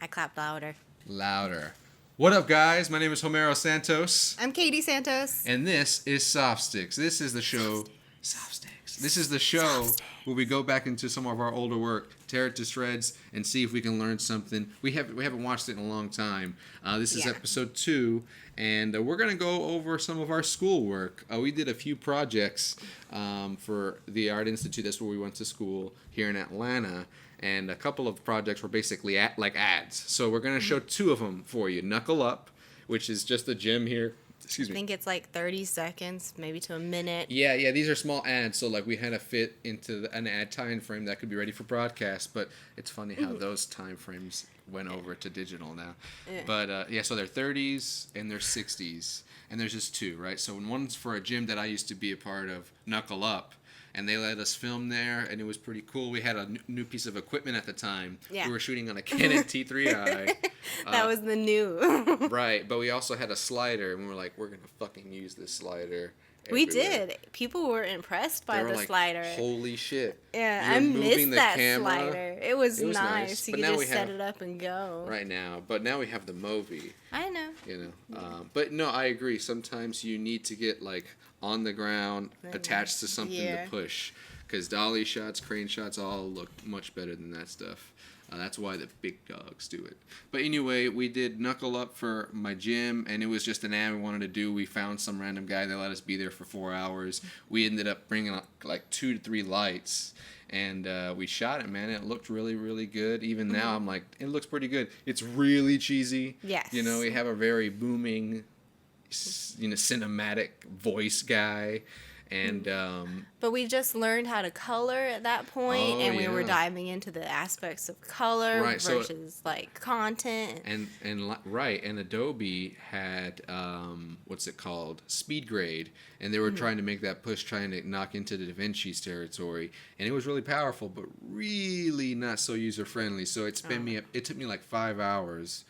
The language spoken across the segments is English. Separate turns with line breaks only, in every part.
I clapped louder.
Louder. What up, guys? My name is Homero Santos.
I'm Katie Santos.
And this is Soft Sticks. This is the show... Soft Sticks. This is the show where we go back into some of our older work, tear it to shreds, and see if we can learn something. We haven't watched it in a long time. This is episode 2, and we're going to go over some of our schoolwork. We did a few projects for the Art Institute. That's where we went to school here in Atlanta. And a couple of projects were basically like ads. So we're going to show 2 of them for you. Knuckle Up, which is just a gym here. Excuse me.
I think it's like 30 seconds, maybe to a minute.
Yeah, these are small ads, so like we had to fit into an ad time frame that could be ready for broadcast, but it's funny how those time frames went over to digital now. Yeah. But so they're 30s and they're 60s, and there's just 2, right? So one's for a gym that I used to be a part of, Knuckle Up, and they let us film there, and it was pretty cool. We had a new piece of equipment at the time. Yeah. We were shooting on a Canon T3i.
That was the new.
Right, but we also had a slider, and we were like, we're going to fucking use this slider everywhere.
We did. People were impressed by the slider.
Holy shit.
Yeah, I missed that slider. It was nice. You could just set it up and go.
Right now, but now we have the Movi.
I know.
But no, I agree. Sometimes you need to get like on the ground, attached to something to push. Because dolly shots, crane shots all look much better than that stuff. That's why the big dogs do it. But anyway, we did Knuckle Up for my gym, and it was just an ad we wanted to do. We found some random guy that let us be there for 4 hours. We ended up bringing like 2 to 3 lights, and we shot it, man. It looked really, really good. Even now, I'm like, it looks pretty good. It's really cheesy.
Yes.
We have a very booming, cinematic voice guy. And
but we just learned how to color at that point, and we were diving into the aspects of color versus like content.
And Adobe had what's it called, speed grade, and they were trying to make that push, trying to knock into the DaVinci's territory, and it was really powerful, but really not so user friendly. So it took me like 5 hours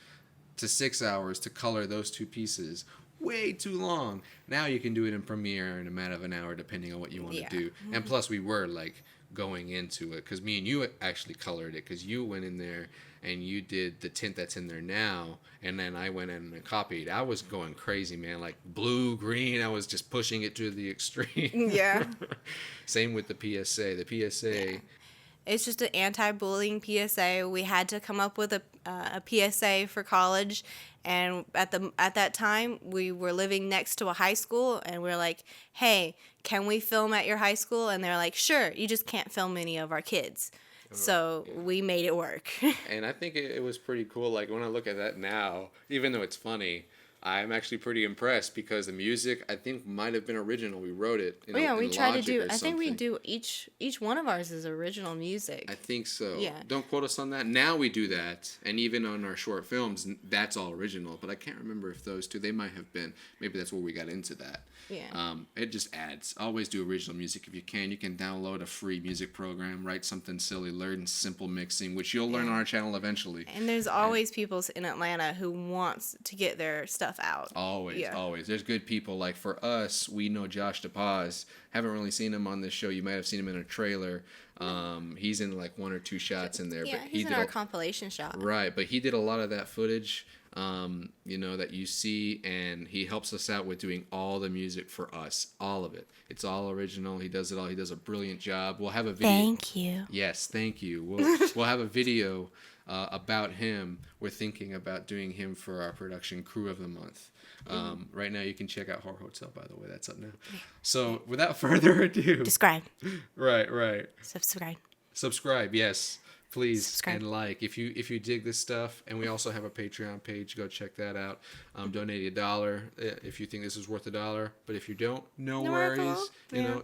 to 6 hours to color those 2 pieces. Way too long. Now you can do it in Premiere in a matter of an hour, depending on what you want to do. And plus, we were like going into it because me and you actually colored it, because you went in there and you did the tint that's in there now, and then I went in and copied. I was going crazy, man. Like blue, green. I was just pushing it to the extreme.
Yeah.
Same with the P.S.A. The P.S.A.
Yeah. It's just an anti-bullying P.S.A. We had to come up with a P.S.A. for college, and at that time we were living next to a high school, and we were like, "Hey, can we film at your high school?" And they're like, "Sure, you just can't film any of our kids." So we made it work.
And I think it was pretty cool. Like when I look at that now, even though it's funny, I'm actually pretty impressed because the music, I think, might have been original. We wrote it.
We try to do. I think we do each one of ours is original music.
I think so.
Yeah.
Don't quote us on that. Now we do that, and even on our short films, that's all original. But I can't remember if those 2. They might have been. Maybe that's where we got into that.
Yeah.
It just adds. Always do original music if you can. You can download a free music program, write something silly, learn simple mixing, which you'll learn on our channel eventually.
And there's always people in Atlanta who wants to get their stuff out.
Always. There's good people. Like for us, we know Josh DePaz. Haven't really seen him on this show. You might have seen him in a trailer. He's in like 1 or 2 shots in there.
Yeah,
but
he's in our compilation shot.
Right, but he did a lot of that footage, that you see, and he helps us out with doing all the music for us. All of it. It's all original. He does it all. He does a brilliant job. We'll have a video.
Thank you.
Yes, thank you. We'll have a video about him. We're thinking about doing him for our production crew of the month. Right now, you can check out Horror Hotel, by the way. That's up now. So, without further ado...
Subscribe.
Right.
Subscribe,
yes. Please,
subscribe.
And like. If you dig this stuff, and we also have a Patreon page, go check that out. Donate $1 if you think this is worth $1. But if you don't, no worries.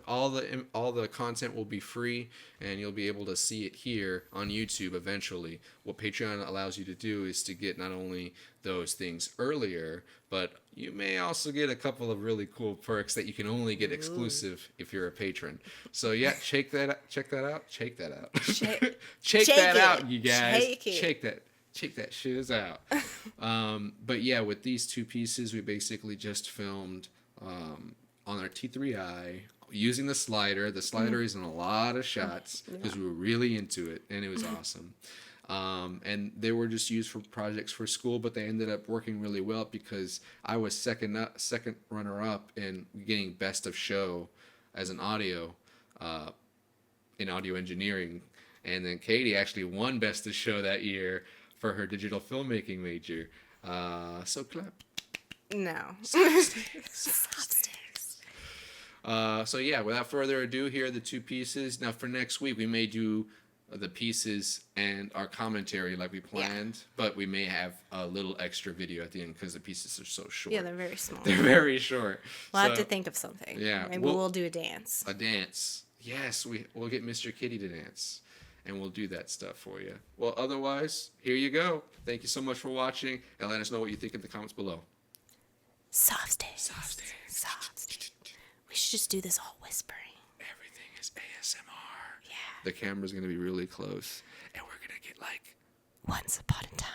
All the content will be free, and you'll be able to see it here on YouTube eventually. What Patreon allows you to do is to get not only those things earlier, but you may also get a couple of really cool perks that you can only get exclusive if you're a patron. So yeah, check that out. Check that out, you guys. Check that shiz out. But yeah, with these 2 pieces, we basically just filmed on our T3i using the slider. The slider is in a lot of shots because we were really into it, and it was awesome. And they were just used for projects for school, but they ended up working really well because I was second runner up in getting best of show as an audio in audio engineering, and then Katie actually won best of show that year for her digital filmmaking major. So clap.
No.
So yeah, without further ado, here are the two pieces. Now for next week, we may do the pieces and our commentary like we planned, but we may have a little extra video at the end because the pieces are so short.
Yeah, they're very small.
They're very short.
We'll have to think of something.
Yeah,
Maybe we'll do a dance.
A dance. Yes, we'll get Mr. Kitty to dance, and we'll do that stuff for you. Well, otherwise, here you go. Thank you so much for watching, and let us know what you think in the comments below.
Soft stairs. We should just do this all whispering.
Everything is ASMR.
Yeah.
The camera's going to be really close, and we're going to get like...
Once upon a time.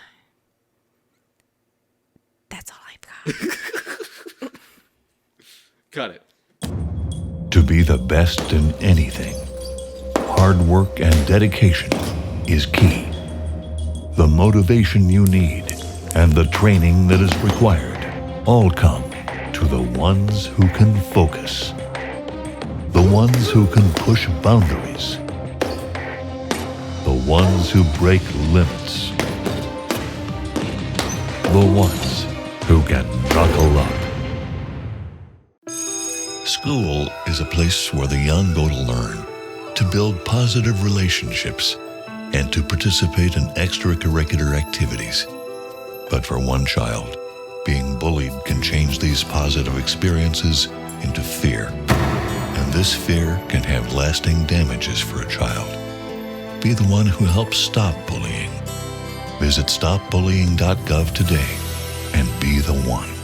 That's all I've got.
Cut it.
To be the best in anything, hard work and dedication is key. The motivation you need and the training that is required all come to the ones who can focus. The ones who can push boundaries. The ones who break limits. The ones who can knuckle up. School is a place where the young go to learn, to build positive relationships, and to participate in extracurricular activities. But for one child, being bullied can change these positive experiences into fear. And this fear can have lasting damages for a child. Be the one who helps stop bullying. Visit stopbullying.gov today and be the one.